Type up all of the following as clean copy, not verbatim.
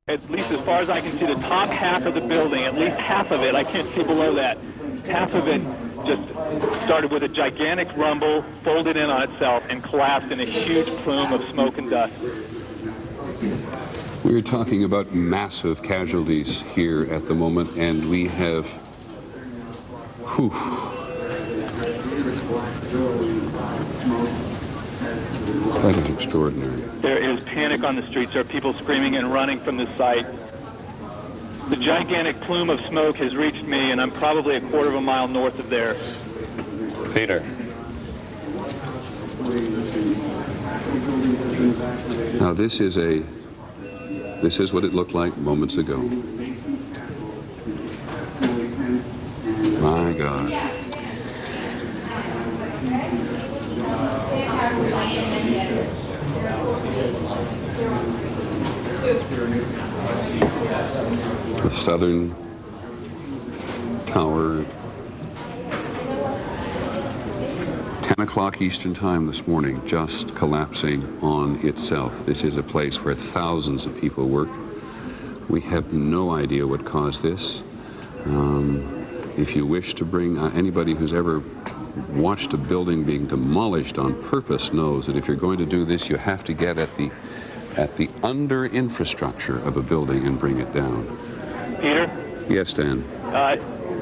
At least as far as I can see, the top half of the building, at least half of it, I can't see below that, half of it just started with a gigantic rumble, folded in on itself, and collapsed in a huge plume of smoke and dust. We're talking about massive casualties here at the moment, and we have... Whew. That is extraordinary. There is panic on the streets. There are people screaming and running from the site. The gigantic plume of smoke has reached me, and I'm probably a quarter of a mile north of there. Peter. Now this is what it looked like moments ago. My God. The southern tower, 10 o'clock Eastern time this morning, just collapsing on itself. This is a place where thousands of people work. We have no idea what caused this. If you wish to bring anybody who's ever watched a building being demolished on purpose knows that if you're going to do this, you have to get at the under infrastructure of a building and bring it down. Peter? Yes, Dan.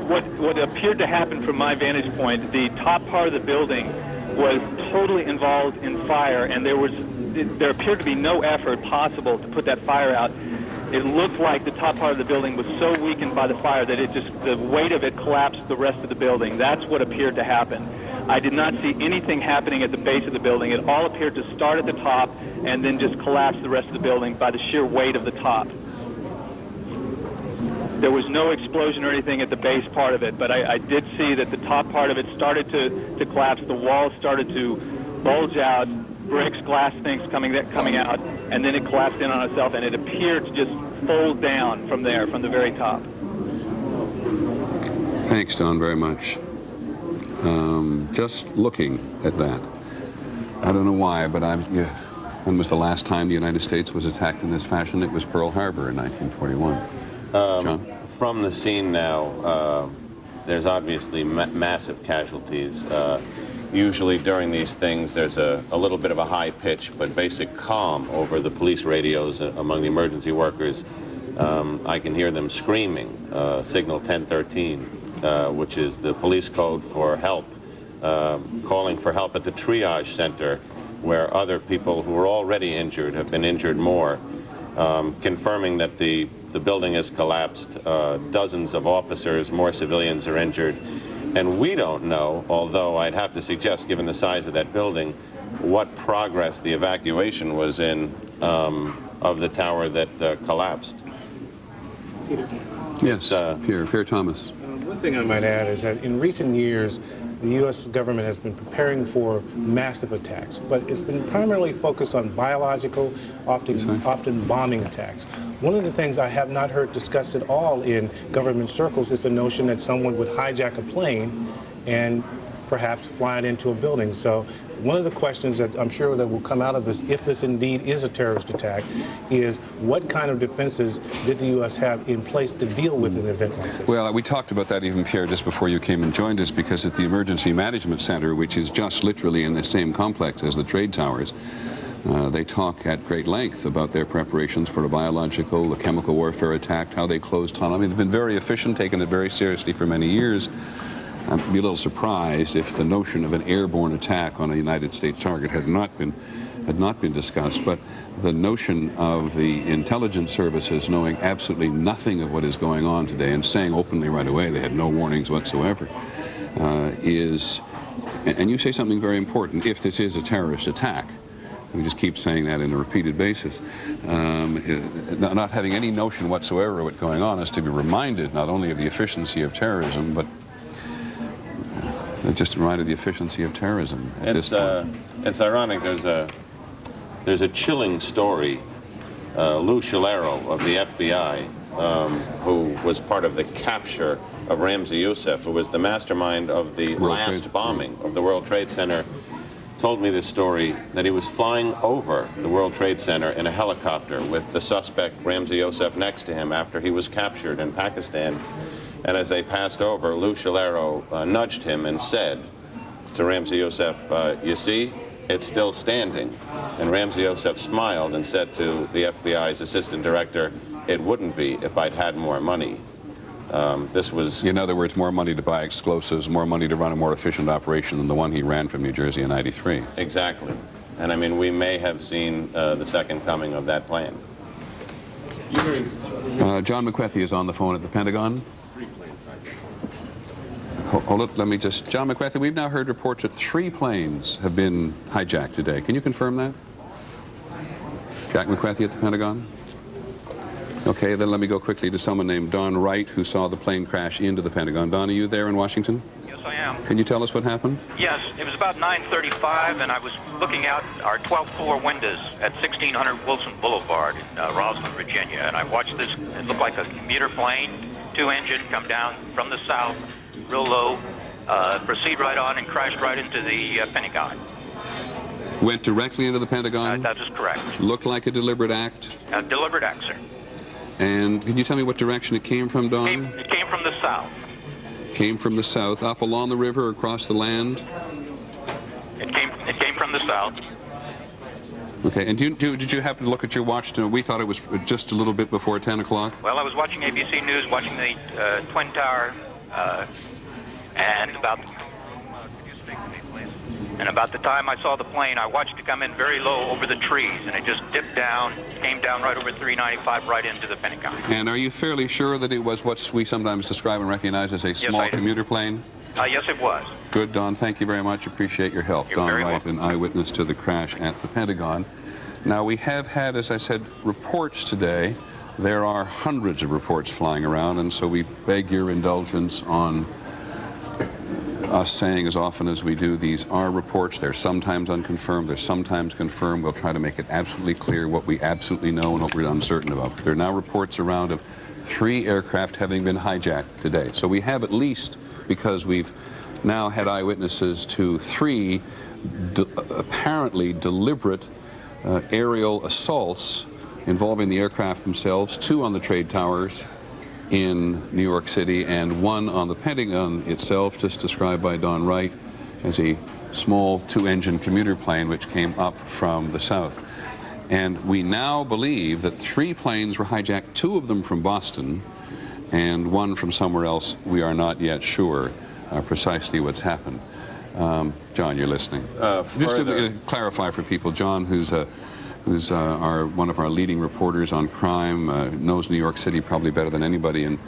What appeared to happen from my vantage point, the top part of the building was totally involved in fire, and there appeared to be no effort possible to put that fire out. It looked like the top part of the building was so weakened by the fire that the weight of it collapsed the rest of the building. That's what appeared to happen. I did not see anything happening at the base of the building. It all appeared to start at the top and then just collapse the rest of the building by the sheer weight of the top. There was no explosion or anything at the base part of it, but I did see that the top part of it started to collapse. The walls started to bulge out, bricks, glass things coming out, and then it collapsed in on itself, and it appeared to just fold down from there, from the very top. Thanks, Don, very much. Just looking at that, I don't know why, but when was the last time the United States was attacked in this fashion? It was Pearl Harbor in 1941. John? From the scene now, there's obviously massive casualties. Usually during these things, there's a little bit of a high pitch, but basic calm over the police radios among the emergency workers. I can hear them screaming, signal 1013, which is the police code for help, calling for help at the triage center, where other people who were already injured have been injured more, confirming that the building has collapsed. Dozens of officers, more civilians are injured. And we don't know, although I'd have to suggest, given the size of that building, what progress the evacuation was in of the tower that collapsed. Yes, Pierre Thomas. One thing I might add is that in recent years, the U.S. government has been preparing for massive attacks, but it's been primarily focused on biological, often bombing attacks. One of the things I have not heard discussed at all in government circles is the notion that someone would hijack a plane and perhaps fly it into a building. So one of the questions that I'm sure that will come out of this, if this indeed is a terrorist attack, is what kind of defenses did the U.S. have in place to deal with an event like this? Well, we talked about that even, Pierre, just before you came and joined us, because at the Emergency Management Center, which is just literally in the same complex as the trade towers, they talk at great length about their preparations for a biological, a chemical warfare attack, how they closed tunnels. I mean, they've been very efficient, taken it very seriously for many years. I'd be a little surprised if the notion of an airborne attack on a United States target had not been discussed, but the notion of the intelligence services knowing absolutely nothing of what is going on today and saying openly right away they had no warnings whatsoever is, and you say something very important, if this is a terrorist attack. We just keep saying that on a repeated basis. Not having any notion whatsoever of what's going on is to be reminded not only of the efficiency of terrorism, but just reminded of the efficiency of terrorism at this point. It's ironic. There's a chilling story. Lou Shalero of the FBI, who was part of the capture of Ramzi Youssef, who was the mastermind of the last bombing of the World Trade Center. told me this story, that he was flying over the World Trade Center in a helicopter with the suspect, Ramzi Youssef, next to him after he was captured in Pakistan. And as they passed over, Lou Shalero nudged him and said to Ramzi Youssef, you see, it's still standing. And Ramzi Youssef smiled and said to the FBI's assistant director, it wouldn't be if I'd had more money. This was... In other words, more money to buy explosives, more money to run a more efficient operation than the one he ran from New Jersey in '93. Exactly. And I mean, we may have seen the second coming of that plan. John McWethy is on the phone at the Pentagon. Hold it, let me just... John McWethy, we've now heard reports that 3 planes have been hijacked today. Can you confirm that? Jack McWethy at the Pentagon? Okay, then let me go quickly to someone named Don Wright, who saw the plane crash into the Pentagon. Don, are you there in Washington? Yes, I am. Can you tell us what happened? Yes, it was about 9:35, and I was looking out our 12th floor windows at 1600 Wilson Boulevard in Rosslyn, Virginia, and I watched this. It looked like a commuter plane, 2-engine, come down from the south, real low, proceed right on, and crashed right into the Pentagon. Went directly into the Pentagon? That is correct. Looked like a deliberate act? A deliberate act, sir. And can you tell me what direction it came from, Don? It came from the south. Came from the south, up along the river, across the land? It came from the south. Okay, and did you happen to look at your watch? We thought it was just a little bit before 10 o'clock. Well, I was watching ABC News, watching the Twin Tower, and about the time I saw the plane, I watched it come in very low over the trees, and it just dipped down, came down right over 395, right into the Pentagon. And are you fairly sure that it was what we sometimes describe and recognize as a small commuter plane? Yes, it was. Good, Don. Thank you very much. Appreciate your help. You're Don very Wright, welcome. an eyewitness to the crash at the Pentagon. Now, we have had, as I said, reports today. There are hundreds of reports flying around, and so we beg your indulgence on us saying as often as we do, these are reports. They're sometimes unconfirmed, they're sometimes confirmed. We'll try to make it absolutely clear what we absolutely know and what we're uncertain about. There are now reports around of 3 aircraft having been hijacked today. So we have at least, because we've now had eyewitnesses to 3 apparently deliberate aerial assaults involving the aircraft themselves, 2 on the trade towers in New York City, and 1 on the Pentagon itself, just described by Don Wright as a small 2-engine commuter plane which came up from the south. And we now believe that 3 planes were hijacked, 2 of them from Boston and 1 from somewhere else. We are not yet sure precisely what's happened. John, you're listening. Just to clarify for people, John, who's one of our leading reporters on crime, knows New York City probably better than anybody in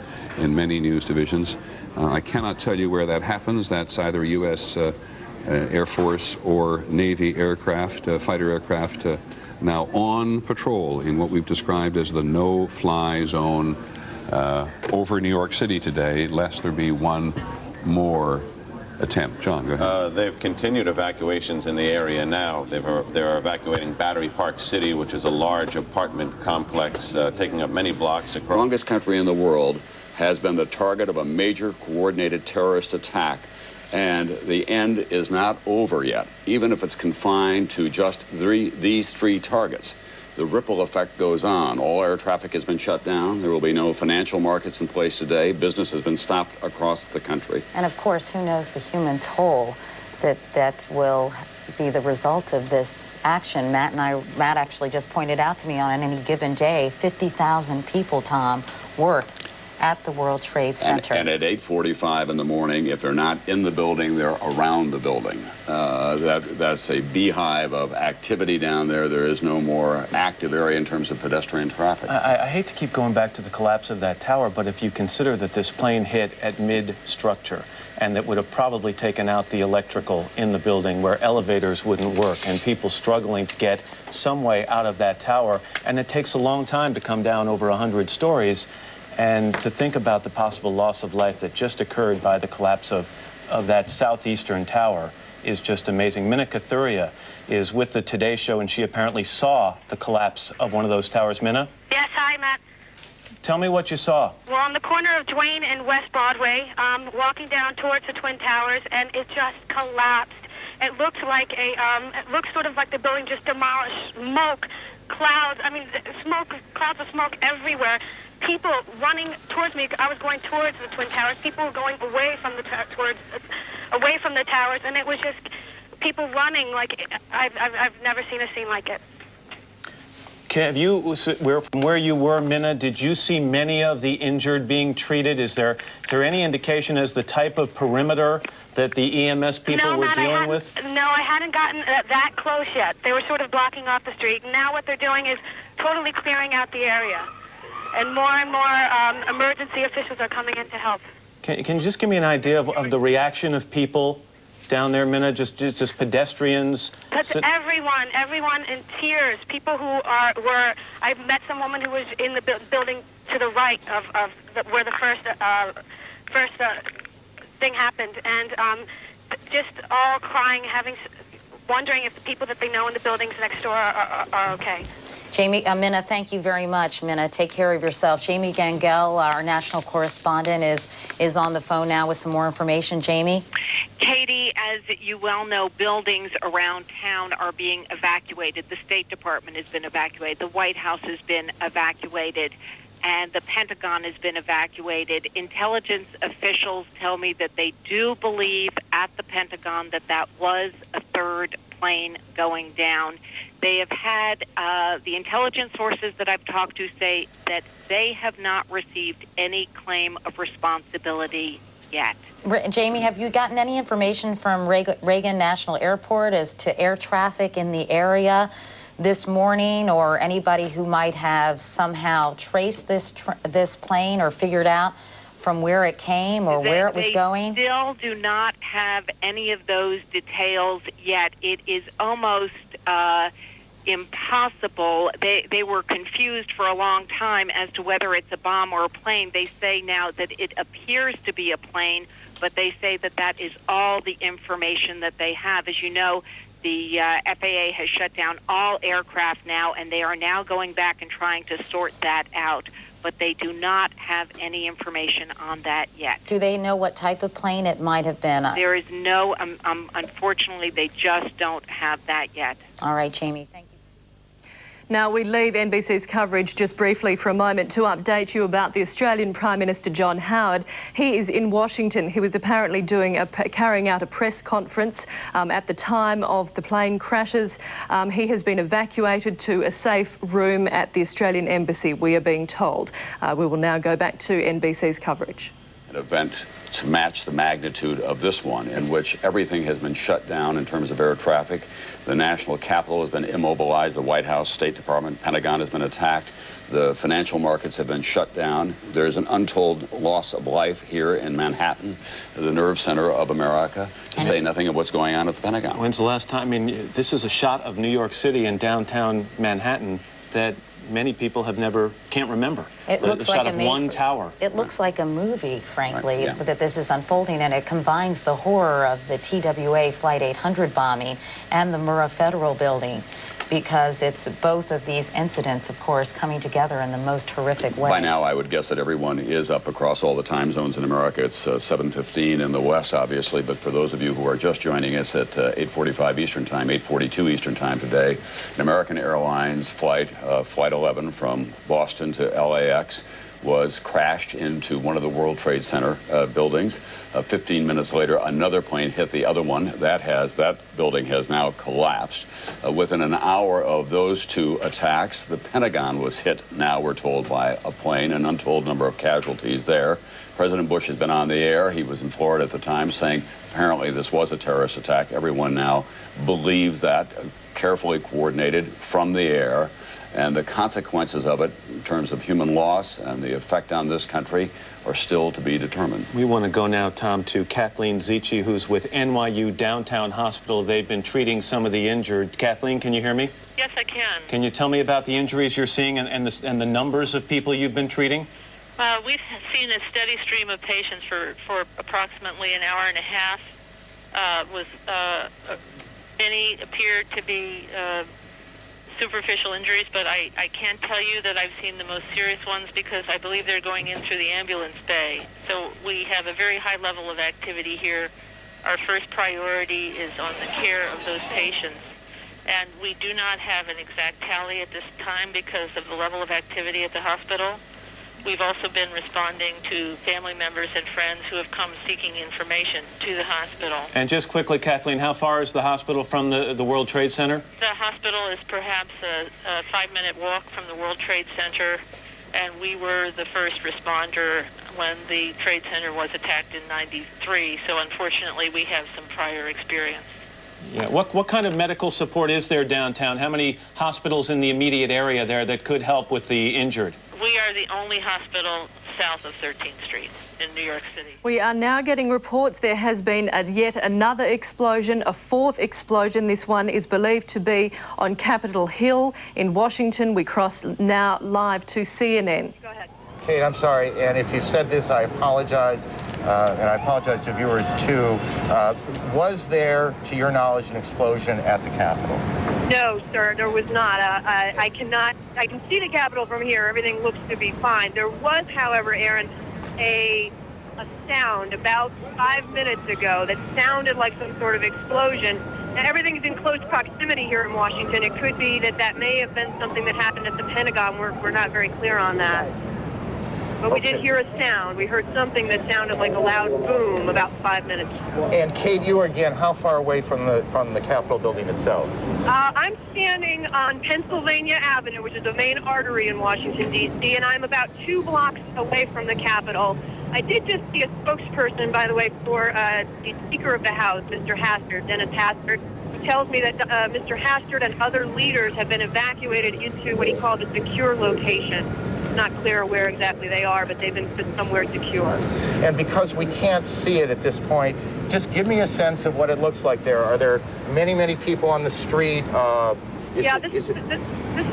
many news divisions. I cannot tell you where that happens. That's either U.S. Air Force or Navy aircraft, fighter aircraft, now on patrol in what we've described as the no-fly zone over New York City today, lest there be one more attempt. John, go ahead. They've continued evacuations in the area now. They're evacuating Battery Park City, which is a large apartment complex taking up many blocks across. The strongest country in the world has been the target of a major coordinated terrorist attack, and the end is not over yet, even if it's confined to just these 3 targets. The ripple effect goes on. All air traffic has been shut down. There will be no financial markets in place today. Business has been stopped across the country. And of course, who knows the human toll that will be the result of this action. Matt actually just pointed out to me on any given day, 50,000 people, Tom, work at the World Trade Center. And at 8:45 in the morning, if they're not in the building, they're around the building. That's a beehive of activity down there. There is no more active area in terms of pedestrian traffic. I hate to keep going back to the collapse of that tower, but if you consider that this plane hit at mid-structure, and that would have probably taken out the electrical in the building where elevators wouldn't work, and people struggling to get some way out of that tower, and it takes a long time to come down over 100 stories, and to think about the possible loss of life that just occurred by the collapse of that southeastern tower is just amazing. Minna Kathuria is with the Today Show, and she apparently saw the collapse of one of those towers. Minna? Yes, hi, Matt. Tell me what you saw. Well, on the corner of Duane and West Broadway, walking down towards the Twin Towers, and it just collapsed. It looked like it looked sort of like the building just demolished. Smoke, clouds. I mean, smoke, clouds of smoke everywhere. People running towards me. I was going towards the Twin Towers. People were going away from the away from the towers, and it was just people running like I've never seen a scene like it. Have you, from where you were, Minna, did you see many of the injured being treated? Is there any indication as the type of perimeter that the EMS people were dealing with? No, I hadn't gotten that close yet. They were sort of blocking off the street. Now what they're doing is totally clearing out the area. And more emergency officials are coming in to help. Can you just give me an idea of the reaction of people down there, Minna? Just pedestrians? That's everyone in tears. People who were, I met some woman who was in the building to the right of where the first thing happened, and just all crying, wondering if the people that they know in the buildings next door are okay. Jamie, Minna, thank you very much. Minna, take care of yourself. Jamie Gangel, our national correspondent, is on the phone now with some more information. Jamie? Katie, as you well know, buildings around town are being evacuated. The State Department has been evacuated. The White House has been evacuated. And the Pentagon has been evacuated. Intelligence officials tell me that they do believe at the Pentagon that was a third plane going down. They have had, the intelligence sources that I've talked to say that they have not received any claim of responsibility yet. Jamie, have you gotten any information from Reagan National Airport as to air traffic in the area this morning, or anybody who might have somehow traced this plane or figured out from where it came or where it was going? They still do not have any of those details yet. It is almost impossible. They were confused for a long time as to whether it's a bomb or a plane. They say now that it appears to be a plane, but they say that is all the information that they have. As you know, the FAA has shut down all aircraft now, and they are now going back and trying to sort that out. But they do not have any information on that yet. Do they know what type of plane it might have been? There is no, unfortunately, they just don't have that yet. All right, Jamie, thank you. Now, we leave NBC's coverage just briefly for a moment to update you about the Australian Prime Minister John Howard. He is in Washington. He was apparently carrying out a press conference at the time of the plane crashes. He has been evacuated to a safe room at the Australian Embassy, we are being told. We will now go back to NBC's coverage. An event to match the magnitude of this one, in which everything has been shut down in terms of air traffic. The national capital has been immobilized. The White House, State Department, Pentagon has been attacked. The financial markets have been shut down. There's an untold loss of life here in Manhattan, the nerve center of America, to say nothing of what's going on at the Pentagon. When's the last time? I mean, this is a shot of New York City and downtown Manhattan that many people can't remember. It looks like a shot of one tower. It looks like a movie, frankly, Right, yeah. that this is unfolding, and it combines the horror of the TWA Flight 800 bombing and the Murrah Federal Building, because it's both of these incidents, of course, coming together in the most horrific way. By now, I would guess that everyone is up across all the time zones in America. It's 7:15 in the West, obviously, but for those of you who are just joining us at 8:45 Eastern Time, 8:42 Eastern Time today, an American Airlines flight, Flight 11 from Boston to LAX, was crashed into one of the World Trade Center buildings. 15 minutes later, another plane hit the other one. That building has now collapsed. Within an hour of those two attacks, the Pentagon was hit, now we're told, by a plane, an untold number of casualties there. President Bush has been on the air. He was in Florida at the time, saying apparently this was a terrorist attack. Everyone now believes that, carefully coordinated from the air. And the consequences of it, in terms of human loss and the effect on this country, are still to be determined. We want to go now, Tom, to Kathleen Zichi, who's with NYU Downtown Hospital. They've been treating some of the injured. Kathleen, can you hear me? Yes, I can. Can you tell me about the injuries you're seeing and the numbers of people you've been treating? We've seen a steady stream of patients for approximately an hour and a half. Many appeared to be superficial injuries, but I can't tell you that I've seen the most serious ones because I believe they're going in through the ambulance bay. So we have a very high level of activity here our first priority is on the care of those patients. And we do not have an exact tally at this time because of the level of activity at the hospital. We've also been responding to family members and friends who have come seeking information to the hospital. And just quickly, Kathleen, how far is the hospital from the World Trade Center? The hospital is perhaps a 5-minute walk from the World Trade Center, and we were the first responder when the Trade Center was attacked in '93, so unfortunately we have some prior experience. Yeah. What kind of medical support is there downtown? How many hospitals in the immediate area there that could help with the injured? We are the only hospital south of 13th Street in New York City. We are now getting reports there has been yet another explosion, a fourth explosion. This one is believed to be on Capitol Hill in Washington. We cross now live to CNN. Go ahead. Kate, I'm sorry, and if you've said this, I apologize, and I apologize to viewers too. Was there, to your knowledge, an explosion at the Capitol? No, sir, there was not. I can see the Capitol from here. Everything looks to be fine. There was, however, Aaron, a sound about 5 minutes ago that sounded like some sort of explosion. Now, everything's in close proximity here in Washington. It could be that may have been something that happened at the Pentagon. We're not very clear on that. But we did hear a sound. We heard something that sounded like a loud boom about 5 minutes ago. And Kate, you again, how far away from the Capitol building itself? I'm standing on Pennsylvania Avenue, which is a main artery in Washington, D.C., and I'm about 2 blocks away from the Capitol. I did just see a spokesperson, by the way, for the Speaker of the House, Mr. Hastert, Dennis Hastert, who tells me that Mr. Hastert and other leaders have been evacuated into what he called a secure location. Not clear where exactly they are, but they've been put somewhere secure. And because we can't see it at this point, just give me a sense of what it looks like there. Are there many, many people on the street? The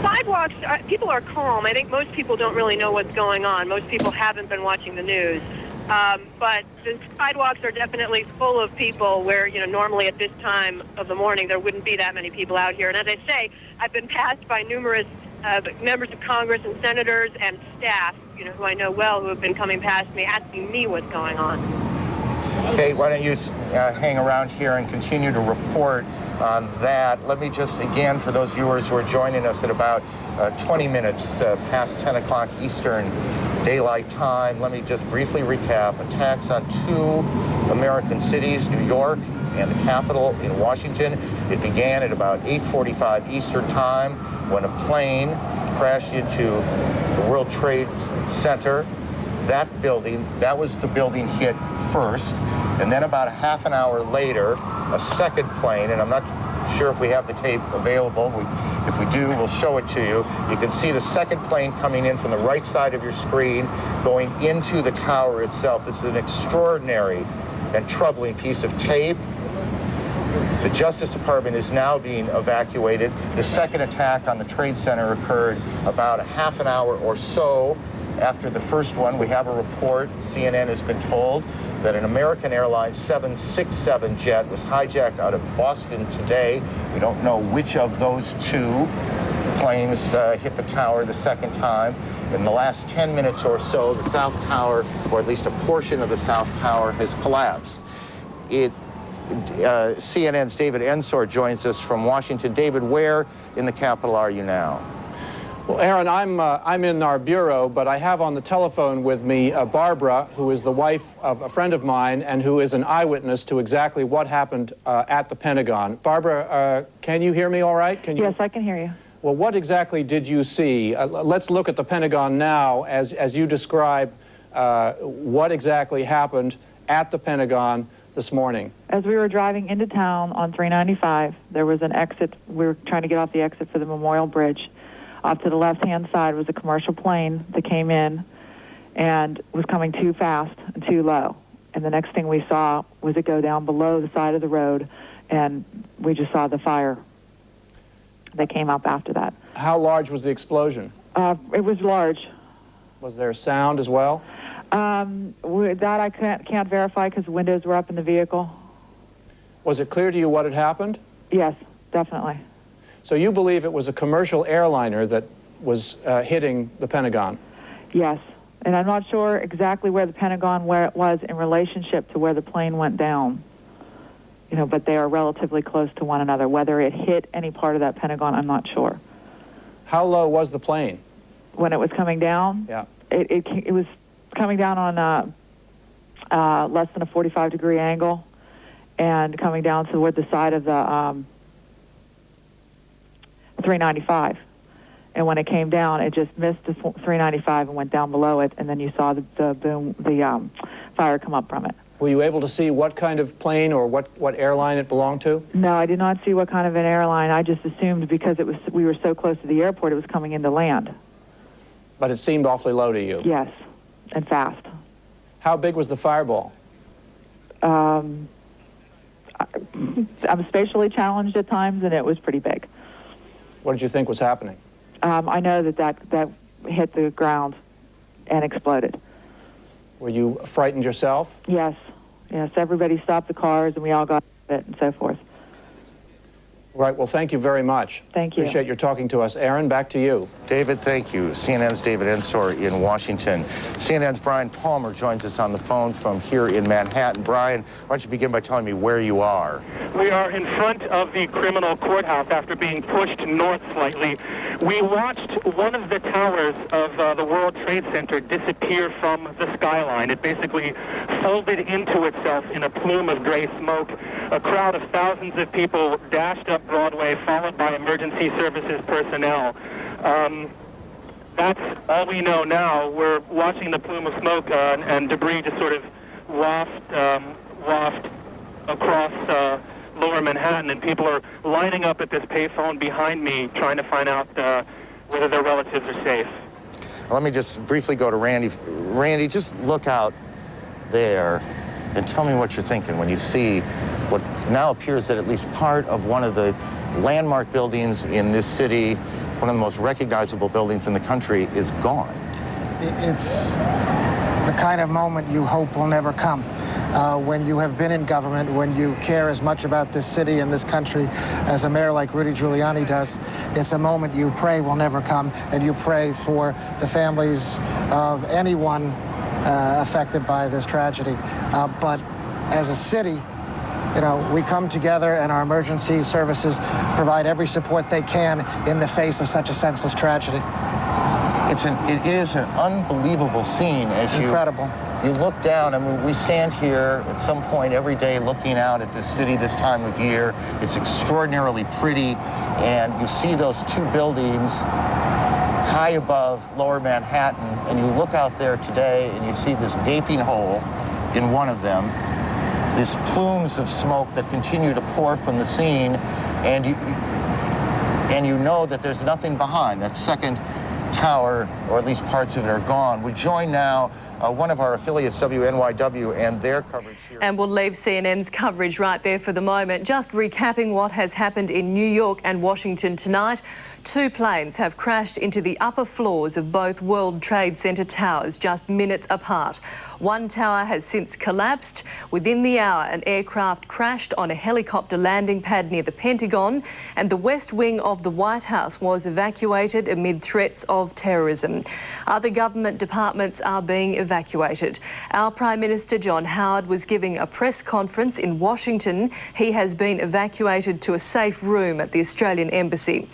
sidewalks, people are calm. I think most people don't really know what's going on. Most people haven't been watching the news. But the sidewalks are definitely full of people where, normally at this time of the morning, there wouldn't be that many people out here. And as I say, I've been passed by numerous members of Congress and senators and staff, who I know well, who have been coming past me, asking me what's going on. Kate, why don't you hang around here and continue to report on that. Let me just, again, for those viewers who are joining us at about 20 minutes past 10 o'clock Eastern Daylight Time, let me just briefly recap. Attacks on 2 American cities, New York and the Capitol in Washington. It began at about 8:45 Eastern Time when a plane crashed into the World Trade Center. That was the building hit first. And then about a half an hour later, a second plane, and I'm not sure if we have the tape available. If we do, we'll show it to you. You can see the second plane coming in from the right side of your screen, going into the tower itself. This is an extraordinary and troubling piece of tape. The Justice Department is now being evacuated. The second attack on the Trade Center occurred about a half an hour or so after the first one. We have a report, CNN has been told, that an American Airlines 767 jet was hijacked out of Boston today. We don't know which of those 2 planes hit the tower the second time. In the last 10 minutes or so, the South Tower, or at least a portion of the South Tower, has collapsed. CNN's David Ensor joins us from Washington. David, where in the Capitol are you now? Well, Aaron, I'm in our bureau, but I have on the telephone with me Barbara, who is the wife of a friend of mine and who is an eyewitness to exactly what happened at the Pentagon. Barbara, can you hear me all right? Yes, I can hear you. Well, what exactly did you see? Let's look at the Pentagon now as you describe what exactly happened at the Pentagon this morning. As we were driving into town on 395, there was an exit. We were trying to get off the exit for the Memorial Bridge. Off to the left-hand side was a commercial plane that came in and was coming too fast and too low. And the next thing we saw was it go down below the side of the road, and we just saw the fire that came up after that. How large was the explosion? It was large. Was there sound as well? That I can't verify because the windows were up in the vehicle. Was it clear to you what had happened? Yes, definitely. So you believe it was a commercial airliner that was hitting the Pentagon? Yes, and I'm not sure exactly where the Pentagon was in relationship to where the plane went down. but they are relatively close to one another. Whether it hit any part of that Pentagon, I'm not sure. How low was the plane? When it was coming down? Yeah. It was coming down on less than a 45-degree angle and coming down toward the side of the 395. And when it came down, it just missed the 395 and went down below it, and then you saw the boom, the fire come up from it. Were you able to see what kind of plane or what airline it belonged to? No, I did not see what kind of an airline. I just assumed because we were so close to the airport, it was coming into land. But it seemed awfully low to you? Yes, and fast. How big was the fireball? I'm spatially challenged at times, and it was pretty big. What did you think was happening? I know that hit the ground and exploded. Were you frightened yourself? Yes. Everybody stopped the cars, and we all got it and so forth. Right. Well, thank you very much. Thank you. Appreciate your talking to us. Aaron, back to you. David, thank you. CNN's David Ensor in Washington. CNN's Brian Palmer joins us on the phone from here in Manhattan. Brian, why don't you begin by telling me where you are? We are in front of the criminal courthouse after being pushed north slightly. We watched one of the towers of the World Trade Center disappear from the skyline. It basically folded into itself in a plume of gray smoke. A crowd of thousands of people dashed up Broadway, followed by emergency services personnel. That's all we know now. We're watching the plume of smoke and debris just sort of waft across lower Manhattan, and people are lining up at this payphone behind me trying to find out whether their relatives are safe. Let me just briefly go to Randy. Randy, just look out there and tell me what you're thinking when you see what now appears that at least part of one of the landmark buildings in this city, one of the most recognizable buildings in the country, is gone. It's the kind of moment you hope will never come. When you have been in government, when you care as much about this city and this country as a mayor like Rudy Giuliani does, it's a moment you pray will never come, and you pray for the families of anyone affected by this tragedy. But as a city, we come together, and our emergency services provide every support they can in the face of such a senseless tragedy. It is an unbelievable scene as Incredible. You look down. I mean, we stand here at some point every day looking out at this city this time of year. It's extraordinarily pretty, and you see those two buildings high above lower Manhattan, and you look out there today and you see this gaping hole in one of them, these plumes of smoke that continue to pour from the scene, and you know that there's nothing behind. That second tower, or at least parts of it, are gone. We join now one of our affiliates, WNYW, and their coverage here. And we'll leave CNN's coverage right there for the moment. Just recapping what has happened in New York and Washington tonight. 2 planes have crashed into the upper floors of both World Trade Center towers just minutes apart. One tower has since collapsed. Within the hour, an aircraft crashed on a helicopter landing pad near the Pentagon, and the West Wing of the White House was evacuated amid threats of terrorism. Other government departments are being evacuated. Our Prime Minister John Howard was giving a press conference in Washington. He has been evacuated to a safe room at the Australian Embassy.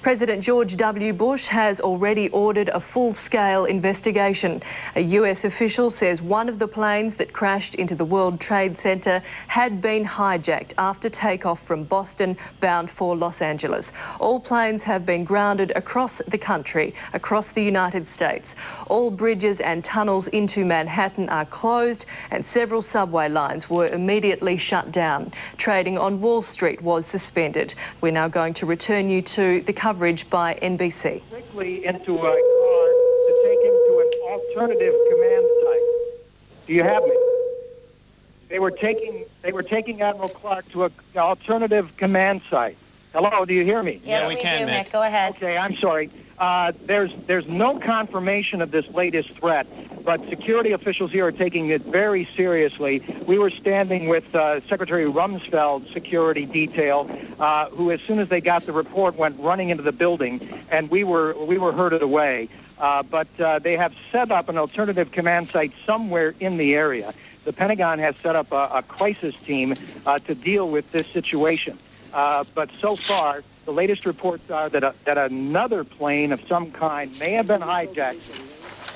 President George W. Bush has already ordered a full-scale investigation. A US official says one of the planes that crashed into the World Trade Center had been hijacked after takeoff from Boston bound for Los Angeles. All planes have been grounded across the country, across the United States. All bridges and tunnels into Manhattan are closed, and several subway lines were immediately shut down. Trading on Wall Street was suspended. We're now going to return you to the coverage by NBC. Quickly into a car to take him to an alternative command site. Do you have me? They were taking Admiral Clark to an alternative command site. Hello, do you hear me? Yes, we do, Mick. Go ahead. Okay, I'm sorry. There's no confirmation of this latest threat, but security officials here are taking it very seriously. We were standing with Secretary Rumsfeld's security detail, who, as soon as they got the report, went running into the building, and we were herded away. but they have set up an alternative command site somewhere in the area. The Pentagon has set up a crisis team to deal with this situation. But so far, the latest reports are that another plane of some kind may have been hijacked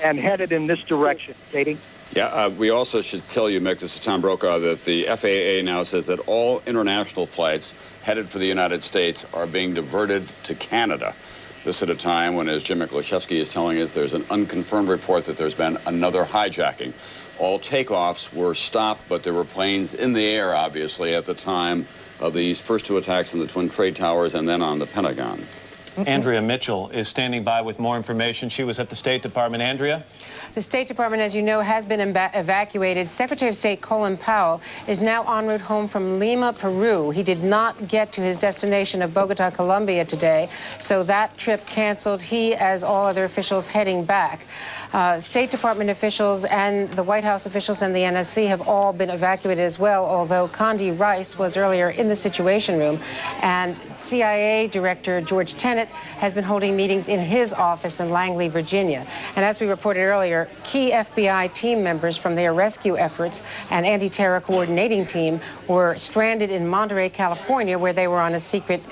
and headed in this direction. Katie? Yeah, we also should tell you, Mick, this is Tom Brokaw, that the FAA now says that all international flights headed for the United States are being diverted to Canada. This at a time when, as Jim Miklashevsky is telling us, there's an unconfirmed report that there's been another hijacking. All takeoffs were stopped, but there were planes in the air, obviously, at the time of these first two attacks on the Twin Trade Towers and then on the Pentagon. Andrea Mitchell is standing by with more information. She was at the State Department. Andrea? The State Department, as you know, has been evacuated. Secretary of State Colin Powell is now en route home from Lima, Peru. He did not get to his destination of Bogota, Colombia today, so that trip canceled. He, as all other officials, heading back. State Department officials and the White House officials and the NSC have all been evacuated as well, although Condi Rice was earlier in the Situation Room. And CIA Director George Tenet has been holding meetings in his office in Langley, Virginia. And as we reported earlier, key FBI team members from their rescue efforts and anti-terror coordinating team were stranded in Monterey, California, where they were on a secret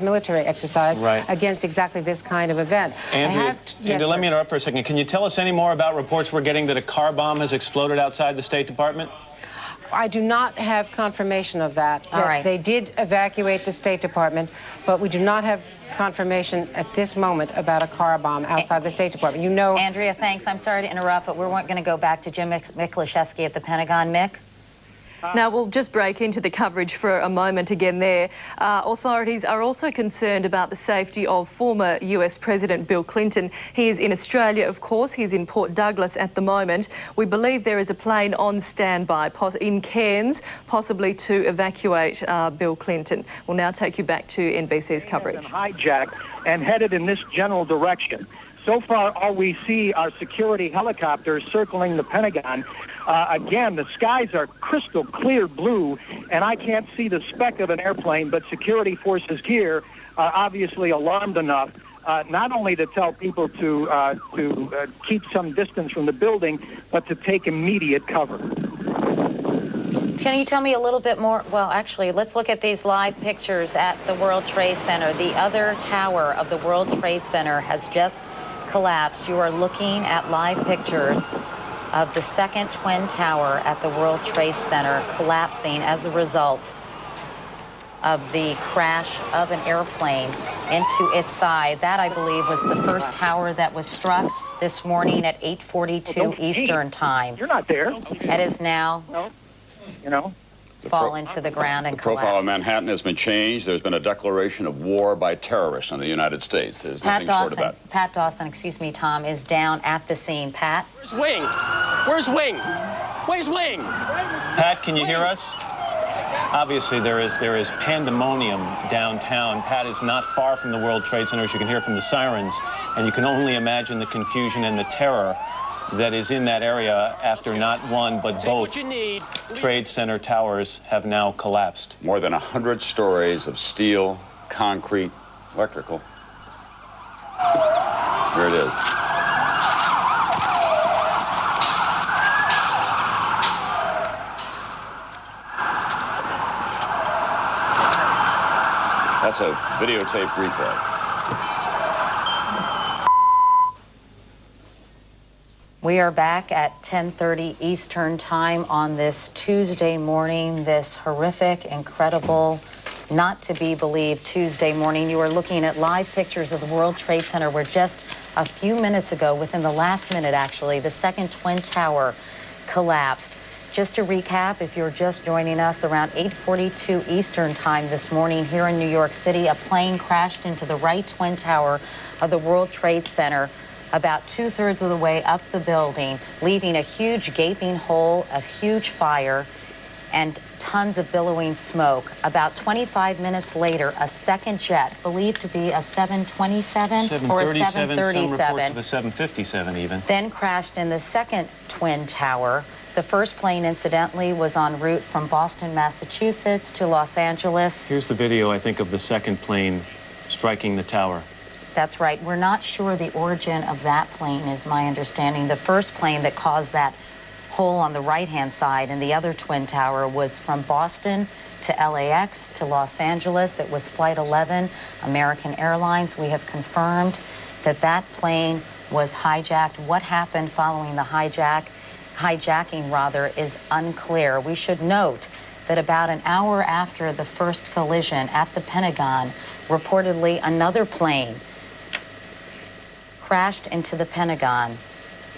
military exercise against exactly this kind of event. Andrea, let me interrupt for a second. Can you tell us any more about reports we're getting that a car bomb has exploded outside the State Department? I do not have confirmation of that. All right. They did evacuate the State Department, but we do not have confirmation at this moment about a car bomb outside the State Department. You know, Andrea, thanks. I'm sorry to interrupt, but we're going to go back to Jim Miklashevsky at the Pentagon. Mick? Now, we'll just break into the coverage for a moment again there. Authorities are also concerned about the safety of former US President Bill Clinton. He is in Australia, of course. He's in Port Douglas at the moment. We believe there is a plane on standby in Cairns, possibly to evacuate Bill Clinton. We'll now take you back to NBC's coverage. Hijacked and headed in this general direction. So far, all we see are security helicopters circling the Pentagon. Again, the skies are crystal clear blue, and I can't see the speck of an airplane, but security forces here are obviously alarmed enough not only to tell people to keep some distance from the building, but to take immediate cover. Can you tell me a little bit more? Well, actually, let's look at these live pictures at the World Trade Center. The other tower of the World Trade Center has just collapsed. You are looking at live pictures of the second twin tower at the World Trade Center collapsing as a result of the crash of an airplane into its side. That, I believe, was the first tower that was struck this morning at 8:42 Eastern Time. You're not there. It is now, fall into the ground and The profile of collapse. Manhattan has been changed. There's been a declaration of war by terrorists on the United States. There's nothing short of that. Pat Dawson, excuse me, Tom, is down at the scene. Pat? Where's Wing? Where's Wing? Where's Wing? Pat, can you hear us? Obviously, there is pandemonium downtown. Pat is not far from the World Trade Center, as you can hear from the sirens, and you can only imagine the confusion and the terror that is in that area after not one but both Trade Center towers have now collapsed. More than 100 stories of steel, concrete, electrical. Here it is. That's a videotape replay. We are back at 10:30 Eastern Time on this Tuesday morning, this horrific, incredible, not to be believed Tuesday morning. You are looking at live pictures of the World Trade Center where just a few minutes ago, within the last minute actually, the second twin tower collapsed. Just to recap, if you're just joining us, around 8:42 Eastern Time this morning here in New York City, a plane crashed into the right twin tower of the World Trade Center about 2/3 of the way up the building, leaving a huge gaping hole, a huge fire, and tons of billowing smoke. About 25 minutes later, a second jet, believed to be a 727 or a 737, some reports of a 757 even, then crashed in the second twin tower. The first plane, incidentally, was en route from Boston, Massachusetts to Los Angeles. Here's the video, I think, of the second plane striking the tower. That's right. We're not sure the origin of that plane, is my understanding. The first plane that caused that hole on the right-hand side in the other Twin Tower was from Boston to LAX to Los Angeles. It was Flight 11, American Airlines. We have confirmed that that plane was hijacked. What happened following the hijacking is unclear. We should note that about an hour after the first collision at the Pentagon, reportedly another plane crashed into the Pentagon,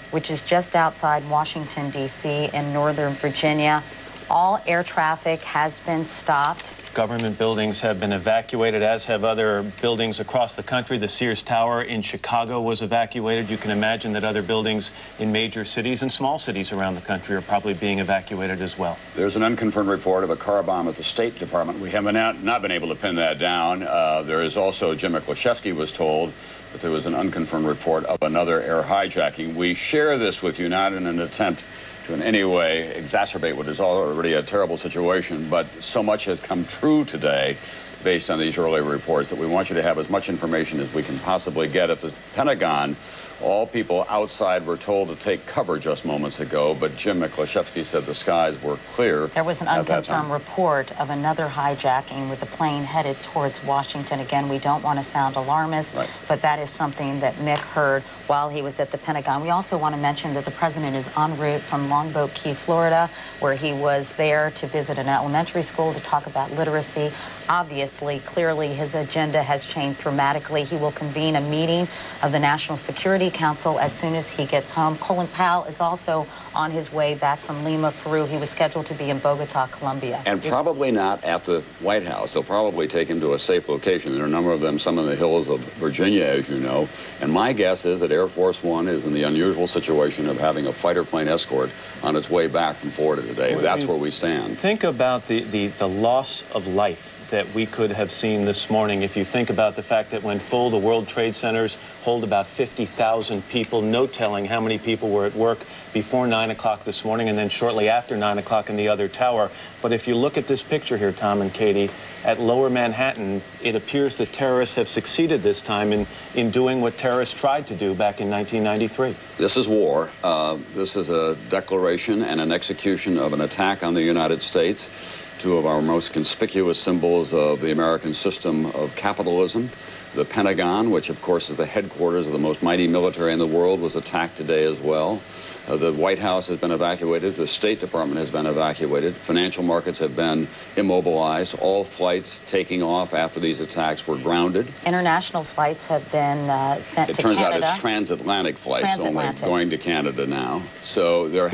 which is just outside Washington, D.C. in Northern Virginia. All air traffic has been stopped. Government buildings have been evacuated, as have other buildings across the country. The Sears Tower in Chicago was evacuated. You can imagine that other buildings in major cities and small cities around the country are probably being evacuated as well. There's an unconfirmed report of a car bomb at the State Department. We have not been able to pin that down. There is also, Jim Miklashevsky was told that there was an unconfirmed report of another air hijacking. We share this with you not in an attempt to in any way exacerbate what is already a terrible situation, but so much has come true today based on these early reports that we want you to have as much information as we can possibly get. At the Pentagon, all people outside were told to take cover just moments ago, but Jim Miklashevsky said the skies were clear. There was an unconfirmed report of another hijacking with a plane headed towards Washington. Again, we don't want to sound alarmist, but that is something that Mick heard while he was at the Pentagon. We also want to mention that the president is en route from Longboat Key, Florida, where he was there to visit an elementary school to talk about literacy. Obviously, clearly, his agenda has changed dramatically. He will convene a meeting of the National Security Council as soon as he gets home. Colin Powell is also on his way back from Lima, Peru. He was scheduled to be in Bogota, Colombia. And probably not at the White House. They'll probably take him to a safe location. There are a number of them, some in the hills of Virginia, as you know. And my guess is that Air Force One is in the unusual situation of having a fighter plane escort on its way back from Florida today. That's where we stand. Think about the loss of life that we could have seen this morning. If you think about the fact that when full, the World Trade Centers hold about 50,000 people, no telling how many people were at work before 9 o'clock this morning and then shortly after 9 o'clock in the other tower. But if you look at this picture here, Tom and Katie, at Lower Manhattan, it appears that terrorists have succeeded this time in doing what terrorists tried to do back in 1993. This is war. This is a declaration and an execution of an attack on the United States, two of our most conspicuous symbols of the American system of capitalism. The Pentagon, which of course is the headquarters of the most mighty military in the world, was attacked today as well. The White House has been evacuated. The State Department has been evacuated. Financial markets have been immobilized. All flights taking off after these attacks were grounded. International flights have been sent to Canada. It turns out it's transatlantic flights only going to Canada now. So there